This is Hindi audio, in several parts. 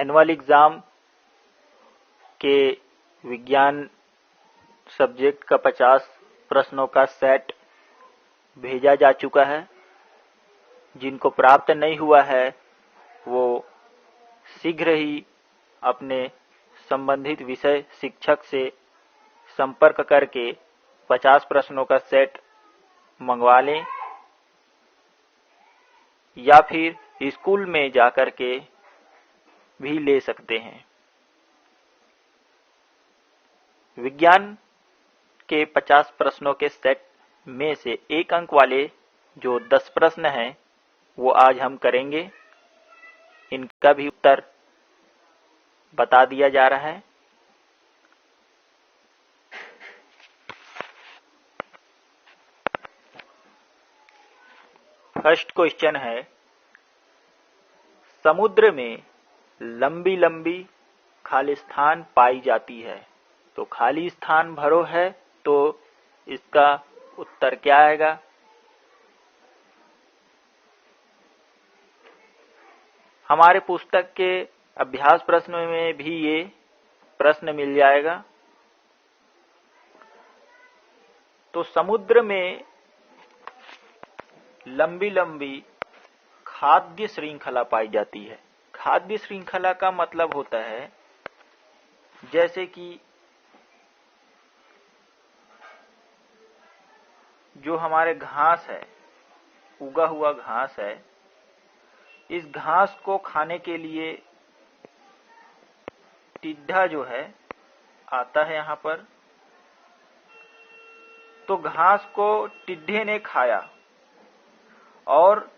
एनुअल एग्जाम के विज्ञान सब्जेक्ट का 50 प्रश्नों का सेट भेजा जा चुका है। जिनको प्राप्त नहीं हुआ है वो शीघ्र ही अपने संबंधित विषय शिक्षक से संपर्क करके 50 प्रश्नों का सेट मंगवा लें या फिर स्कूल में जाकर के भी ले सकते हैं। विज्ञान के 50 प्रश्नों के सेट में से 1 अंक वाले जो 10 प्रश्न हैं वो आज हम करेंगे। इनका भी उत्तर बता दिया जा रहा है। फर्स्ट क्वेश्चन है, समुद्र में लंबी लंबी खालिस्तान पाई जाती है, तो खाली स्थान भरो है, तो इसका उत्तर क्या आएगा? हमारे पुस्तक के अभ्यास प्रश्न में भी ये प्रश्न मिल जाएगा। तो समुद्र में लंबी लंबी खाद्य श्रृंखला पाई जाती है। खाद्य श्रृंखला का मतलब होता है जैसे कि जो हमारे घास है, उगा हुआ घास है, इस घास को खाने के लिए टिड्ढा जो है आता है यहाँ पर, तो घास को टिड्ढे ने खाया और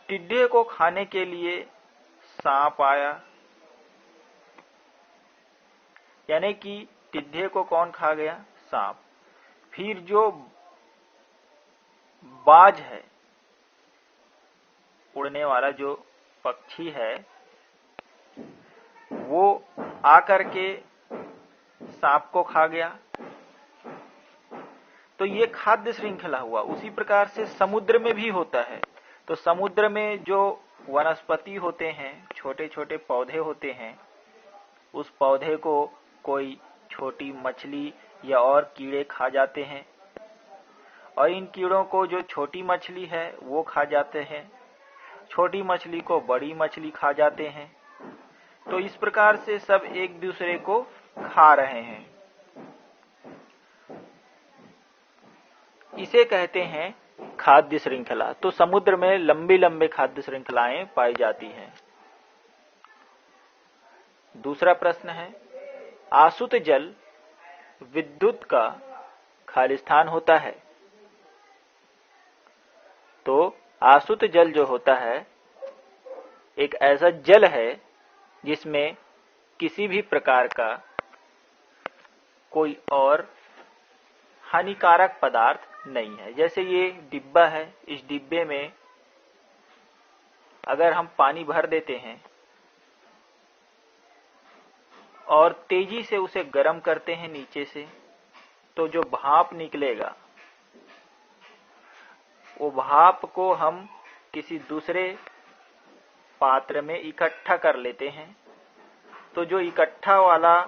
टिड्ढे को खाने के लिए सांप आया, यानी कि टिड्ढे को कौन खा गया? सांप। फिर जो बाज है, उड़ने वाला जो पक्षी है, वो आकर के सांप को खा गया। तो ये खाद्य श्रृंखला हुआ। उसी प्रकार से समुद्र में भी होता है। तो समुद्र में जो वनस्पति होते हैं, छोटे छोटे पौधे होते हैं, उस पौधे को कोई छोटी मछली या और कीड़े खा जाते हैं और इन कीड़ों को जो छोटी मछली है वो खा जाते हैं, छोटी मछली को बड़ी मछली खा जाते हैं। तो इस प्रकार से सब एक दूसरे को खा रहे हैं। इसे कहते हैं खाद्य श्रृंखला। तो समुद्र में लंबी लंबी खाद्य श्रृंखलाएं पाई जाती हैं। दूसरा प्रश्न है, आसुत जल विद्युत का खालिस्तान होता है। तो आसुत जल जो होता है एक ऐसा जल है जिसमें किसी भी प्रकार का कोई और हानिकारक पदार्थ नहीं है। जैसे ये डिब्बा है, इस डिब्बे में अगर हम पानी भर देते हैं और तेजी से उसे गर्म करते हैं नीचे से, तो जो भाप निकलेगा वो भाप को हम किसी दूसरे पात्र में इकट्ठा कर लेते हैं। तो जो इकट्ठा वाला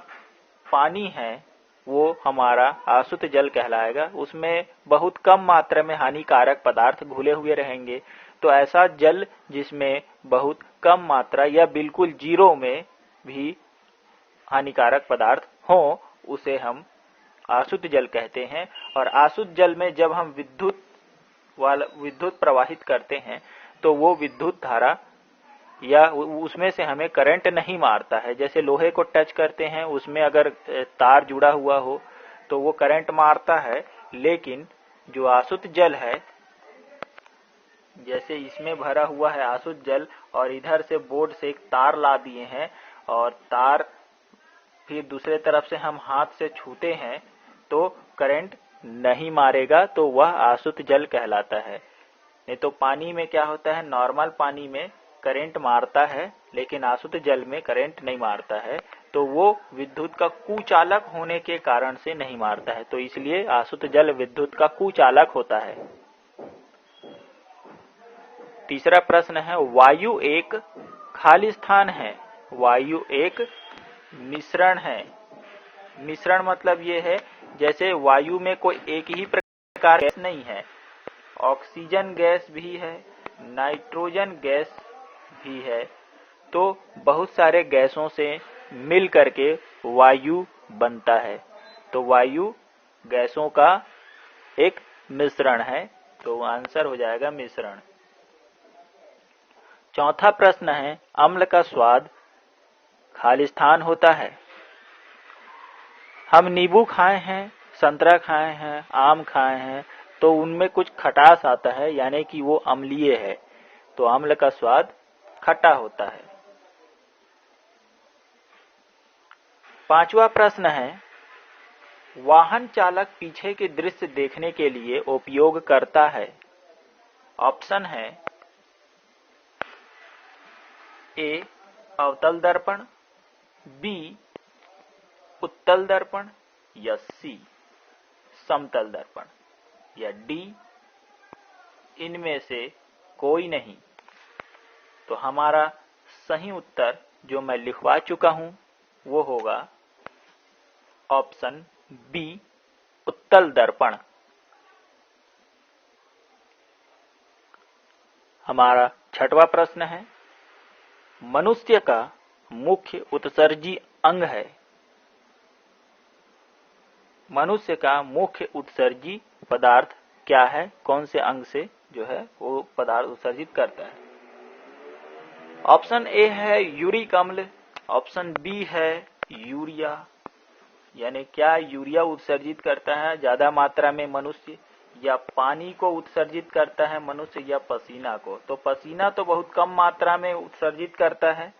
पानी है वो हमारा आसुत जल कहलाएगा। उसमें बहुत कम मात्रा में हानिकारक पदार्थ घुले हुए रहेंगे। तो ऐसा जल जिसमें बहुत कम मात्रा या बिल्कुल जीरो में भी हानिकारक पदार्थ हो, उसे हम आसुत जल कहते हैं। और आसुत जल में जब हम विद्युत प्रवाहित करते हैं तो वो विद्युत धारा या उसमें से हमें करंट नहीं मारता है। जैसे लोहे को टच करते हैं, उसमें अगर तार जुड़ा हुआ हो तो वो करंट मारता है, लेकिन जो आसुत जल है, जैसे इसमें भरा हुआ है आसुत जल और इधर से बोर्ड से एक तार ला दिए हैं और तार फिर दूसरे तरफ से हम हाथ से छूते हैं तो करंट नहीं मारेगा, तो वह आसुत जल कहलाता है। नहीं तो पानी में क्या होता है, नॉर्मल पानी में करंट मारता है लेकिन आसुत जल में करंट नहीं मारता है। तो वो विद्युत का कुचालक होने के कारण से नहीं मारता है। तो इसलिए आसुत जल विद्युत का कुचालक होता है। तीसरा प्रश्न है, वायु एक खाली स्थान है, वायु एक मिश्रण है। मिश्रण मतलब ये है जैसे वायु में कोई एक ही प्रकार गैस नहीं है, ऑक्सीजन गैस भी है, नाइट्रोजन गैस भी है, तो बहुत सारे गैसों से मिल करके वायु बनता है। तो वायु गैसों का एक मिश्रण है, तो आंसर हो जाएगा मिश्रण। चौथा प्रश्न है, अम्ल का स्वाद खालिस्तान होता है। हम नींबू खाए हैं, संतरा खाए हैं, आम खाए हैं, तो उनमें कुछ खटास आता है, यानी कि वो अम्लीय है, तो अम्ल का स्वाद खट्टा होता है। पांचवा प्रश्न है, वाहन चालक पीछे के दृश्य देखने के लिए उपयोग करता है। ऑप्शन है, ए अवतल दर्पण, बी उत्तल दर्पण, या सी समतल दर्पण, या डी इनमें से कोई नहीं। तो हमारा सही उत्तर जो मैं लिखवा चुका हूं वो होगा ऑप्शन बी उत्तल दर्पण। हमारा छठवां प्रश्न है, मनुष्य का मुख्य उत्सर्जी अंग है। मनुष्य का मुख्य उत्सर्जी पदार्थ क्या है, कौन से अंग से जो है वो पदार्थ उत्सर्जित करता है। ऑप्शन ए है यूरिक अम्ल, ऑप्शन बी है यूरिया, यानी क्या यूरिया उत्सर्जित करता है ज्यादा मात्रा में मनुष्य, या पानी को उत्सर्जित करता है मनुष्य, या पसीना को। तो पसीना तो बहुत कम मात्रा में उत्सर्जित करता है,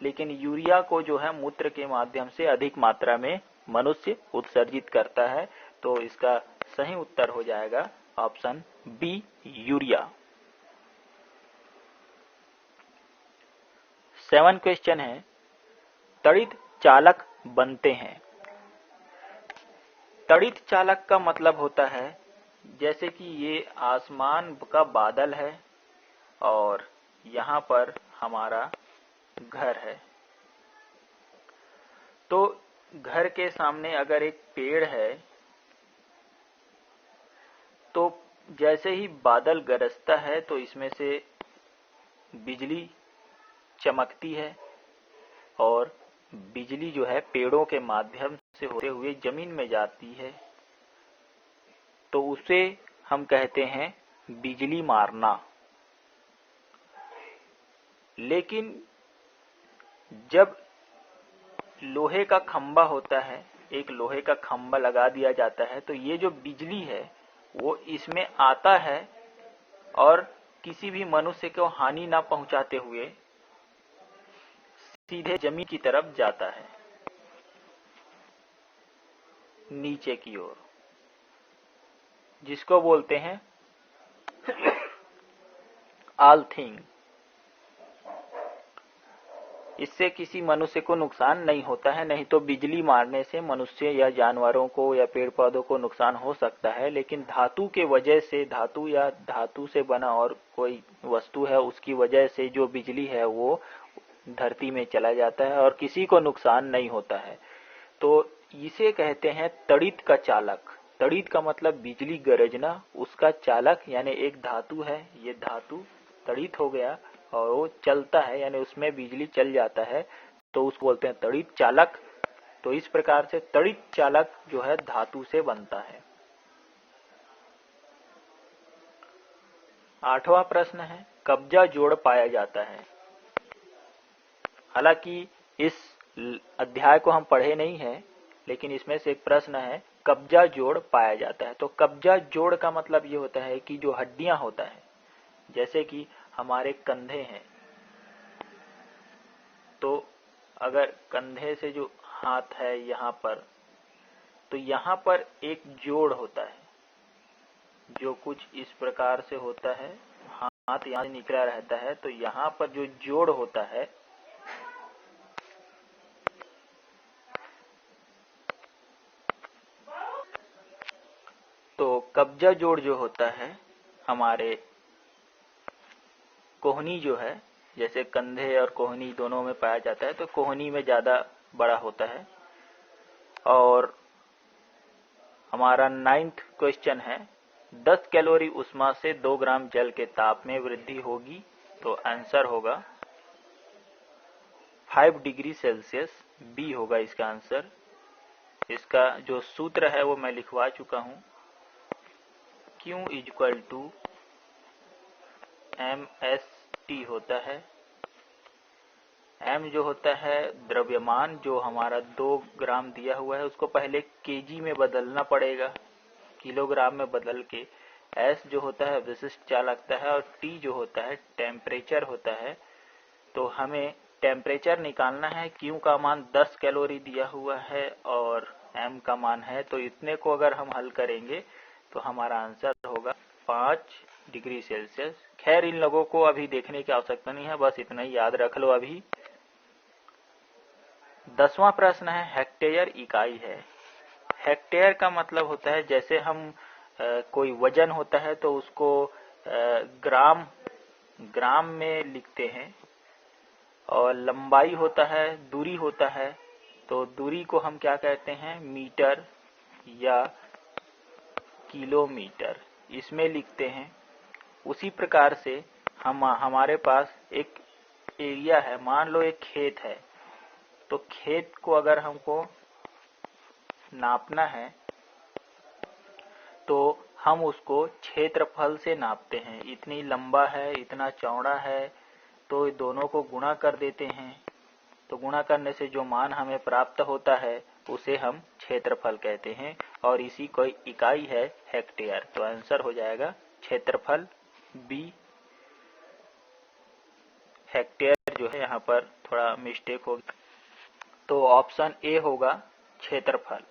लेकिन यूरिया को जो है मूत्र के माध्यम से अधिक मात्रा में मनुष्य उत्सर्जित करता है। तो इसका सही उत्तर हो जाएगा ऑप्शन बी यूरिया। 7 क्वेश्चन है, तड़ित चालक बनते हैं। तड़ित चालक का मतलब होता है जैसे कि ये आसमान का बादल है और यहाँ पर हमारा घर है, तो घर के सामने अगर एक पेड़ है तो जैसे ही बादल गरजता है तो इसमें से बिजली चमकती है और बिजली जो है पेड़ों के माध्यम से होते हुए जमीन में जाती है, तो उसे हम कहते हैं बिजली मारना। लेकिन जब लोहे का खंबा होता है, एक लोहे का खंबा लगा दिया जाता है, तो ये जो बिजली है वो इसमें आता है और किसी भी मनुष्य को हानि ना पहुंचाते हुए सीधे जमीन की तरफ जाता है, नीचे की ओर, जिसको बोलते हैं आल्थिंग। इससे किसी मनुष्य को नुकसान नहीं होता है, नहीं तो बिजली मारने से मनुष्य या जानवरों को या पेड़ पौधों को नुकसान हो सकता है। लेकिन धातु के वजह से, धातु या धातु से बना और कोई वस्तु है उसकी वजह से जो बिजली है वो धरती में चला जाता है और किसी को नुकसान नहीं होता है। तो इसे कहते हैं तड़ित का चालक। तड़ित का मतलब बिजली गरजना, उसका चालक यानी एक धातु है, ये धातु तड़ित हो गया और वो चलता है यानी उसमें बिजली चल जाता है, तो उसको बोलते हैं तड़ित चालक। तो इस प्रकार से तड़ित चालक जो है धातु से बनता है। 8वां प्रश्न है, कब्जा जोड़ पाया जाता है। हालांकि इस अध्याय को हम पढ़े नहीं है, लेकिन इसमें से एक प्रश्न है, कब्जा जोड़ पाया जाता है। तो कब्जा जोड़ का मतलब ये होता है कि जो हड्डियां होता है, जैसे कि हमारे कंधे हैं, तो अगर कंधे से जो हाथ है यहाँ पर, तो यहाँ पर एक जोड़ होता है जो कुछ इस प्रकार से होता है, हाथ यहाँ से निकला रहता है, तो यहाँ पर जो जोड़ होता है तो कब्जा जोड़ जो होता है हमारे कोहनी जो है, जैसे कंधे और कोहनी दोनों में पाया जाता है, तो कोहनी में ज्यादा बड़ा होता है। और हमारा 9th क्वेश्चन है, 10 कैलोरी उष्मा से 2 ग्राम जल के ताप में वृद्धि होगी, तो आंसर होगा 5 डिग्री सेल्सियस। बी होगा इसका आंसर। इसका जो सूत्र है वो मैं लिखवा चुका हूं, Q इक्वल टू MST होता है। M जो होता है द्रव्यमान, जो हमारा 2 ग्राम दिया हुआ है उसको पहले केजी में बदलना पड़ेगा, किलोग्राम में बदल के। S जो होता है विशिष्ट चालकता है, और T जो होता है टेम्परेचर होता है। तो हमें टेम्परेचर निकालना है। Q का मान 10 कैलोरी दिया हुआ है और M का मान है, तो इतने को अगर हम हल करेंगे तो हमारा आंसर होगा 5 डिग्री सेल्सियस। खैर इन लोगों को अभी देखने की आवश्यकता नहीं है, बस इतना ही याद रख लो अभी। 10वां प्रश्न है, हेक्टेयर इकाई है। हेक्टेयर का मतलब होता है, जैसे हम कोई वजन होता है तो उसको ग्राम में लिखते हैं, और लंबाई होता है, दूरी होता है, तो दूरी को हम क्या कहते हैं, मीटर या किलोमीटर, इसमें लिखते हैं। उसी प्रकार से हमारे पास एक एरिया है, मान लो एक खेत है, तो खेत को अगर हमको नापना है तो हम उसको क्षेत्रफल से नापते हैं। इतनी लंबा है, इतना चौड़ा है, तो दोनों को गुणा कर देते हैं। तो गुणा करने से जो मान हमें प्राप्त होता है उसे हम क्षेत्रफल कहते हैं, और इसी कोई इकाई है हेक्टेयर। तो आंसर हो जाएगा क्षेत्रफल, बी। हेक्टेयर जो है यहाँ पर थोड़ा मिस्टेक होगी, तो ऑप्शन ए होगा क्षेत्रफल।